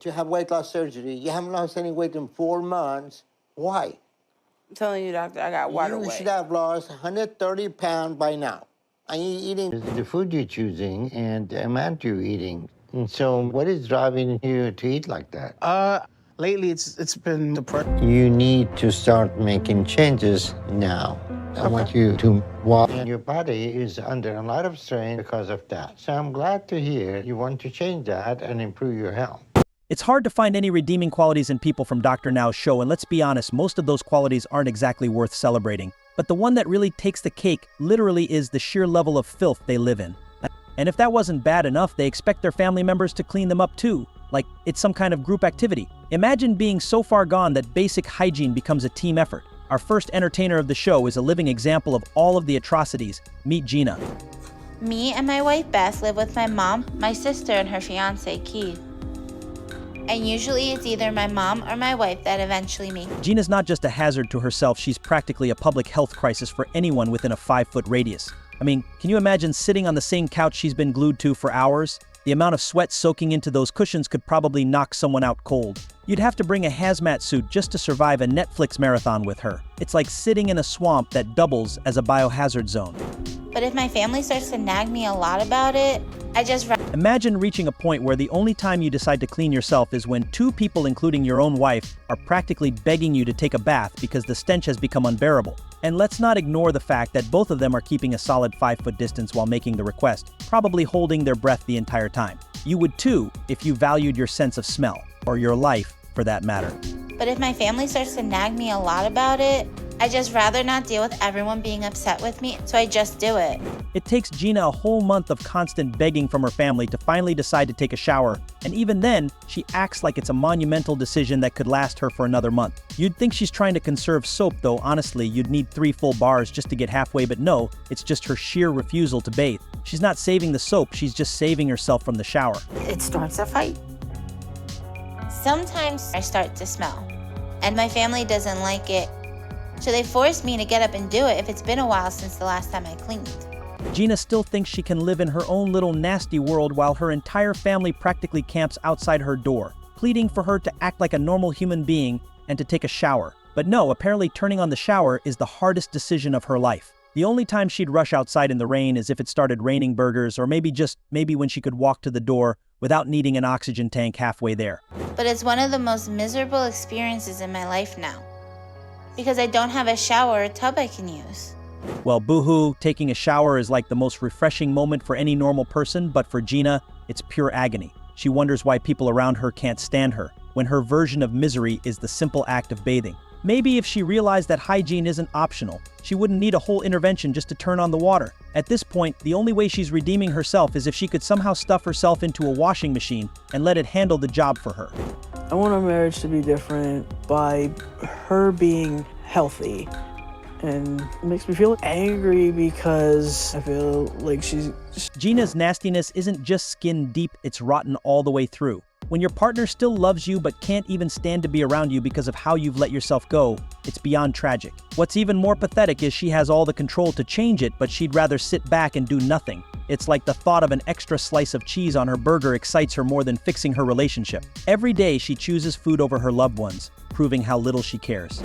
to have weight loss surgery. You haven't lost any weight in 4 months. Why? I'm telling you, doctor, I got water You weight. should have lost 130 pounds by now. And you're eating the food you're choosing and the amount you're eating. And so what is driving you to eat like that? Lately it's been depressing. You need to start making changes now. I want you to walk. And your body is under a lot of strain because of that. So I'm glad to hear you want to change that and improve your health. It's hard to find any redeeming qualities in people from Dr. Now's show, and let's be honest, most of those qualities aren't exactly worth celebrating. But the one that really takes the cake literally is the sheer level of filth they live in. And if that wasn't bad enough, they expect their family members to clean them up too, like it's some kind of group activity. Imagine being so far gone that basic hygiene becomes a team effort. Our first entertainer of the show is a living example of all of the atrocities. Meet Gina. Me and my wife Beth live with my mom, my sister, and her fiance Keith. And usually it's either my mom or my wife that eventually me. Gina's not just a hazard to herself, she's practically a public health crisis for anyone within a 5-foot radius. I mean, can you imagine sitting on the same couch she's been glued to for hours? The amount of sweat soaking into those cushions could probably knock someone out cold. You'd have to bring a hazmat suit just to survive a Netflix marathon with her. It's like sitting in a swamp that doubles as a biohazard zone. But if my family starts to nag me a lot about it, I just... Imagine reaching a point where the only time you decide to clean yourself is when 2 people, including your own wife, are practically begging you to take a bath because the stench has become unbearable. And let's not ignore the fact that both of them are keeping a solid 5-foot distance while making the request, probably holding their breath the entire time. You would too if you valued your sense of smell, or your life for that matter. But if my family starts to nag me a lot about it, I just rather not deal with everyone being upset with me, so I just do it. It takes Gina a whole month of constant begging from her family to finally decide to take a shower, and even then, she acts like it's a monumental decision that could last her for another month. You'd think she's trying to conserve soap, though honestly, you'd need 3 full bars just to get halfway, but no, it's just her sheer refusal to bathe. She's not saving the soap, she's just saving herself from the shower. It starts a fight. Sometimes I start to smell, and my family doesn't like it. So they force me to get up and do it if it's been a while since the last time I cleaned. Gina still thinks she can live in her own little nasty world while her entire family practically camps outside her door, pleading for her to act like a normal human being and to take a shower. But no, apparently turning on the shower is the hardest decision of her life. The only time she'd rush outside in the rain is if it started raining burgers, or maybe when she could walk to the door without needing an oxygen tank halfway there. But it's one of the most miserable experiences in my life now, because I don't have a shower or tub I can use. Well, boohoo, taking a shower is like the most refreshing moment for any normal person, but for Gina, it's pure agony. She wonders why people around her can't stand her, when her version of misery is the simple act of bathing. Maybe if she realized that hygiene isn't optional, she wouldn't need a whole intervention just to turn on the water. At this point, the only way she's redeeming herself is if she could somehow stuff herself into a washing machine and let it handle the job for her. I want our marriage to be different by her being healthy. And it makes me feel angry because I feel like she's... Gina's nastiness isn't just skin deep, it's rotten all the way through. When your partner still loves you but can't even stand to be around you because of how you've let yourself go, it's beyond tragic. What's even more pathetic is she has all the control to change it, but she'd rather sit back and do nothing. It's like the thought of an extra slice of cheese on her burger excites her more than fixing her relationship. Every day she chooses food over her loved ones, proving how little she cares.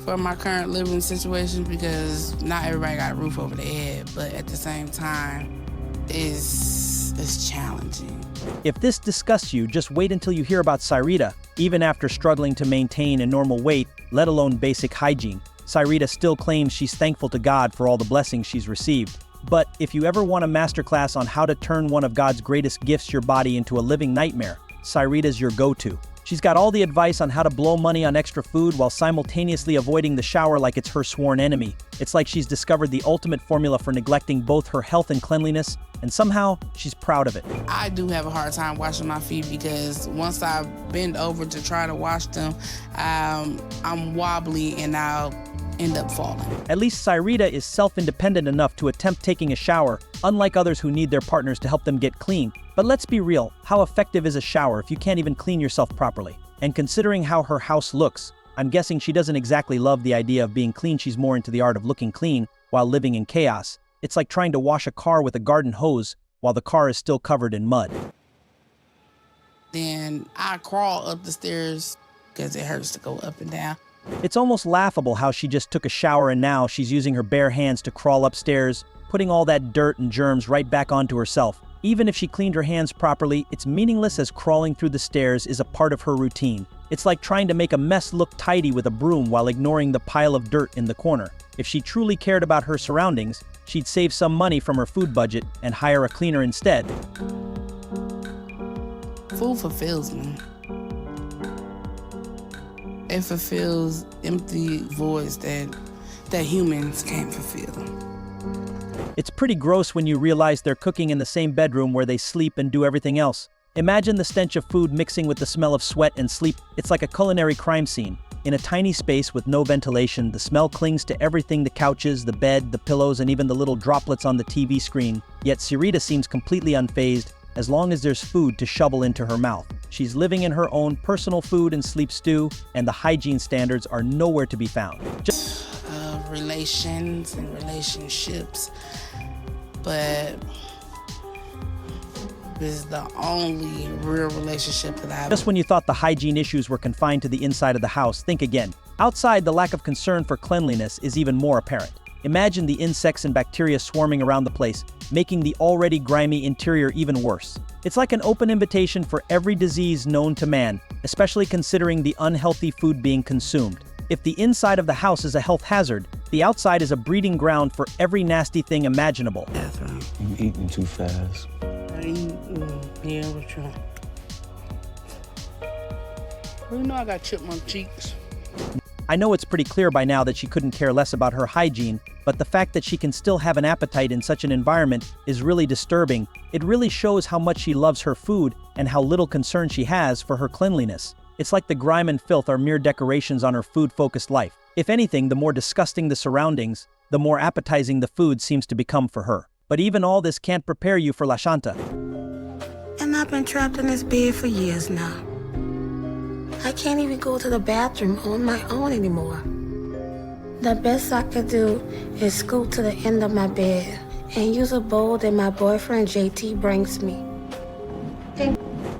For my current living situation, because not everybody got a roof over their head, but at the same time, it's challenging. If this disgusts you, just wait until you hear about Cyrita. Even after struggling to maintain a normal weight, let alone basic hygiene, Cyrita still claims she's thankful to God for all the blessings she's received. But if you ever want a masterclass on how to turn one of God's greatest gifts, your body, into a living nightmare, Cyrita's your go-to. She's got all the advice on how to blow money on extra food while simultaneously avoiding the shower like it's her sworn enemy. It's like she's discovered the ultimate formula for neglecting both her health and cleanliness, and somehow she's proud of it. I do have a hard time washing my feet because once I bend over to try to wash them, I'm wobbly and I'll end up falling. At least Cyrita is self-independent enough to attempt taking a shower, unlike others who need their partners to help them get clean. But let's be real, how effective is a shower if you can't even clean yourself properly? And considering how her house looks, I'm guessing she doesn't exactly love the idea of being clean. She's more into the art of looking clean while living in chaos. It's like trying to wash a car with a garden hose while the car is still covered in mud. Then I crawl up the stairs because it hurts to go up and down. It's almost laughable how she just took a shower and now she's using her bare hands to crawl upstairs, putting all that dirt and germs right back onto herself. Even if she cleaned her hands properly, it's meaningless as crawling through the stairs is a part of her routine. It's like trying to make a mess look tidy with a broom while ignoring the pile of dirt in the corner. If she truly cared about her surroundings, she'd save some money from her food budget and hire a cleaner instead. Food fulfills me. It fulfills empty voids that humans can't fulfill. It's pretty gross when you realize they're cooking in the same bedroom where they sleep and do everything else. Imagine the stench of food mixing with the smell of sweat and sleep. It's like a culinary crime scene. In a tiny space with no ventilation, the smell clings to everything: the couches, the bed, the pillows, and even the little droplets on the TV screen. Yet Sarita seems completely unfazed as long as there's food to shovel into her mouth. She's living in her own personal food and sleep stew, and the hygiene standards are nowhere to be found. Relations and relationships, but this is the only real relationship that I have. Just when you thought the hygiene issues were confined to the inside of the house, think again. Outside, the lack of concern for cleanliness is even more apparent. Imagine the insects and bacteria swarming around the place, making the already grimy interior even worse. It's like an open invitation for every disease known to man, especially considering the unhealthy food being consumed. If the inside of the house is a health hazard, the outside is a breeding ground for every nasty thing imaginable. You eating too fast. Yeah, we're trying. You know I got chipmunk cheeks. I know it's pretty clear by now that she couldn't care less about her hygiene, but the fact that she can still have an appetite in such an environment is really disturbing. It really shows how much she loves her food and how little concern she has for her cleanliness. It's like the grime and filth are mere decorations on her food-focused life. If anything, the more disgusting the surroundings, the more appetizing the food seems to become for her. But even all this can't prepare you for Lashanta. And I've been trapped in this bed for years now. I can't even go to the bathroom on my own anymore. The best I could do is scoot to the end of my bed and use a bowl that my boyfriend JT brings me.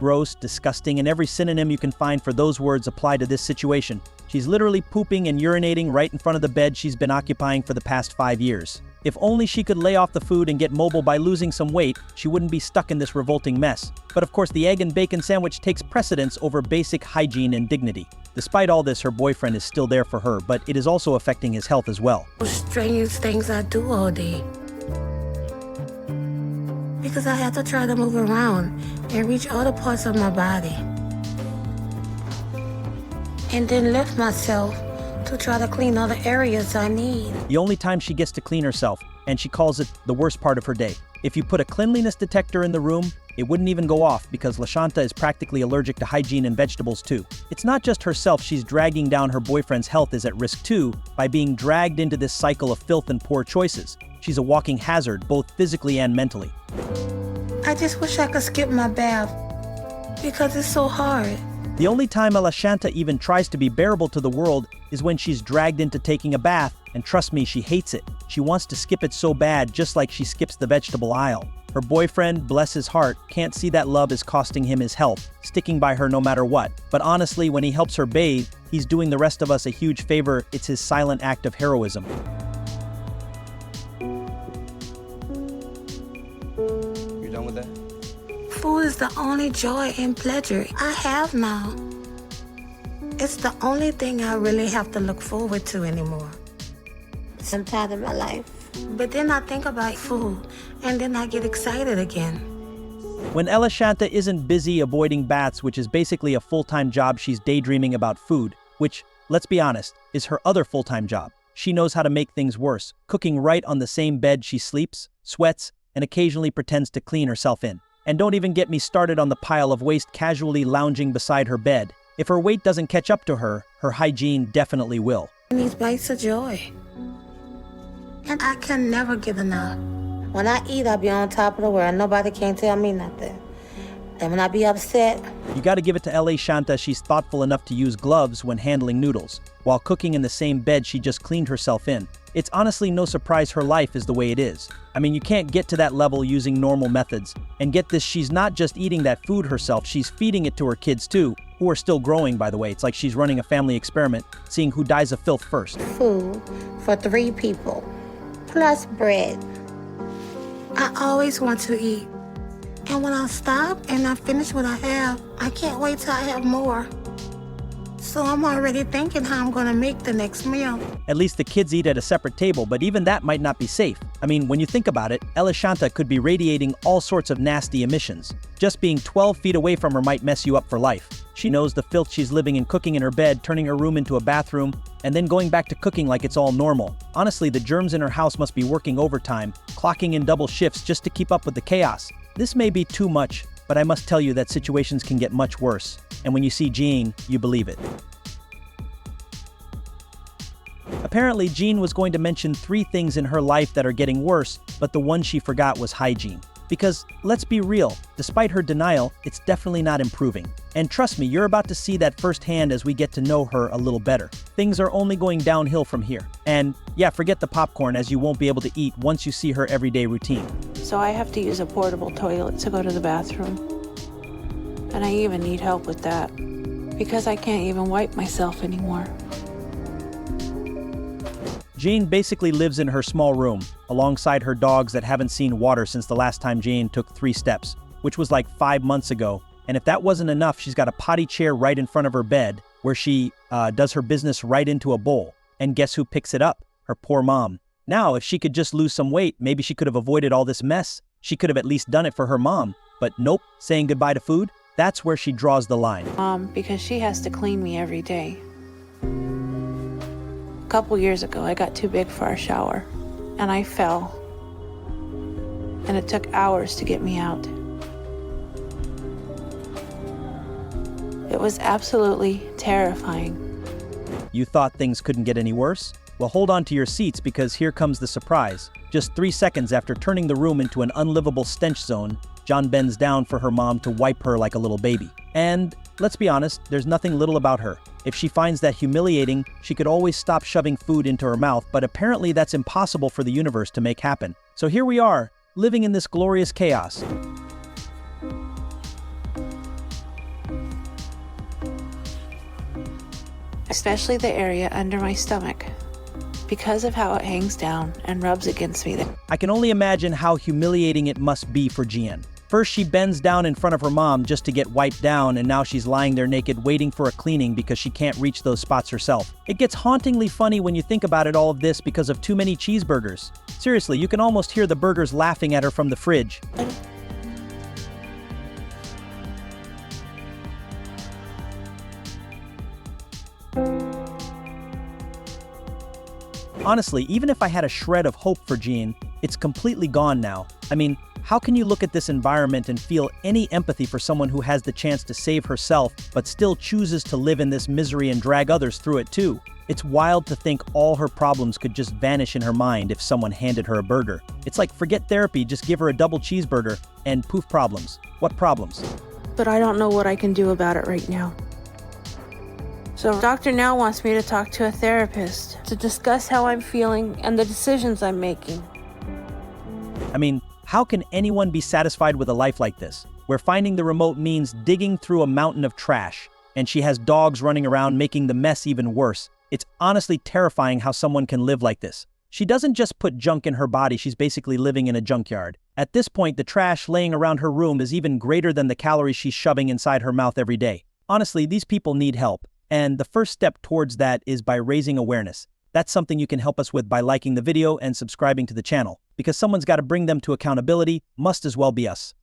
Gross, disgusting, and every synonym you can find for those words apply to this situation. She's literally pooping and urinating right in front of the bed she's been occupying for the past 5 years. If only she could lay off the food and get mobile by losing some weight, she wouldn't be stuck in this revolting mess. But of course, the egg and bacon sandwich takes precedence over basic hygiene and dignity. Despite all this, her boyfriend is still there for her, but it is also affecting his health as well. Strangest things I do all day. Because I have to try to move around and reach other parts of my body. And then lift myself to try to clean all the areas I need. The only time she gets to clean herself, and she calls it the worst part of her day. If you put a cleanliness detector in the room, it wouldn't even go off because Lashanta is practically allergic to hygiene and vegetables too. It's not just herself she's dragging down, her boyfriend's health is at risk too by being dragged into this cycle of filth and poor choices. She's a walking hazard, both physically and mentally. I just wish I could skip my bath because it's so hard. The only time Lashanta even tries to be bearable to the world is when she's dragged into taking a bath, and trust me, she hates it. She wants to skip it so bad, just like she skips the vegetable aisle. Her boyfriend, bless his heart, can't see that love is costing him his health, sticking by her no matter what. But honestly, when he helps her bathe, he's doing the rest of us a huge favor. It's his silent act of heroism. You done with that? Food is the only joy and pleasure I have now. It's the only thing I really have to look forward to anymore. I'm tired of my life. But then I think about food, and then I get excited again. When Lashanta isn't busy avoiding baths, which is basically a full-time job, she's daydreaming about food, which, let's be honest, is her other full-time job. She knows how to make things worse, cooking right on the same bed she sleeps, sweats, and occasionally pretends to clean herself in. And don't even get me started on the pile of waste casually lounging beside her bed. If her weight doesn't catch up to her, her hygiene definitely will. These bites of joy. And I can never get enough. When I eat, I be on top of the world. Nobody can tell me nothing. And when I be upset, You gotta give it to LA Shanta, she's thoughtful enough to use gloves when handling noodles. While cooking in the same bed she just cleaned herself in. It's honestly no surprise her life is the way it is. I mean, you can't get to that level using normal methods. And get this, she's not just eating that food herself, she's feeding it to her kids too, who are still growing, by the way. It's like she's running a family experiment, seeing who dies of filth first. food for 3 people, plus bread. I always want to eat. And when I stop and I finish what I have, I can't wait till I have more. So I'm already thinking how I'm gonna make the next meal. At least the kids eat at a separate table, but even that might not be safe. I mean, when you think about it, Ella Shanta could be radiating all sorts of nasty emissions. Just being 12 feet away from her might mess you up for life. She knows the filth she's living in, cooking in her bed, turning her room into a bathroom, and then going back to cooking like it's all normal. Honestly, the germs in her house must be working overtime, clocking in double shifts just to keep up with the chaos. This may be too much, but I must tell you that situations can get much worse. And when you see Jean, you believe it. Apparently, Jean was going to mention 3 things in her life that are getting worse, but the one she forgot was hygiene. Because, let's be real, despite her denial, it's definitely not improving. And trust me, you're about to see that firsthand as we get to know her a little better. Things are only going downhill from here. And yeah, forget the popcorn, as you won't be able to eat once you see her everyday routine. So I have to use a portable toilet to go to the bathroom. And I even need help with that, because I can't even wipe myself anymore. Jane basically lives in her small room, alongside her dogs that haven't seen water since the last time Jane took 3 steps, which was like 5 months ago. And if that wasn't enough, she's got a potty chair right in front of her bed, where she does her business right into a bowl. And guess who picks it up? Her poor mom. Now, if she could just lose some weight, maybe she could have avoided all this mess. She could have at least done it for her mom. But nope, saying goodbye to food? That's where she draws the line. Because she has to clean me every day. A couple years ago, I got too big for our shower, and I fell. And it took hours to get me out. It was absolutely terrifying. You thought things couldn't get any worse? Well, hold on to your seats, because here comes the surprise. Just 3 seconds after turning the room into an unlivable stench zone, John bends down for her mom to wipe her like a little baby. And let's be honest, there's nothing little about her. If she finds that humiliating, she could always stop shoving food into her mouth, but apparently that's impossible for the universe to make happen. So here we are, living in this glorious chaos. Especially the area under my stomach, because of how it hangs down and rubs against me. I can only imagine how humiliating it must be for Jean. First, she bends down in front of her mom just to get wiped down, and now she's lying there naked waiting for a cleaning because she can't reach those spots herself. It gets hauntingly funny when you think about it, all of this because of too many cheeseburgers. Seriously, you can almost hear the burgers laughing at her from the fridge. Honestly, even if I had a shred of hope for Jean, it's completely gone now. I mean, how can you look at this environment and feel any empathy for someone who has the chance to save herself, but still chooses to live in this misery and drag others through it too? It's wild to think all her problems could just vanish in her mind if someone handed her a burger. It's like, forget therapy, just give her a double cheeseburger, and poof, problems. What problems? But I don't know what I can do about it right now. So Dr. Now wants me to talk to a therapist to discuss how I'm feeling and the decisions I'm making. I mean, how can anyone be satisfied with a life like this, where finding the remote means digging through a mountain of trash, and she has dogs running around making the mess even worse? It's honestly terrifying how someone can live like this. She doesn't just put junk in her body, she's basically living in a junkyard. At this point, the trash laying around her room is even greater than the calories she's shoving inside her mouth every day. Honestly, these people need help. And the first step towards that is by raising awareness. That's something you can help us with by liking the video and subscribing to the channel, because someone's got to bring them to accountability, must as well be us.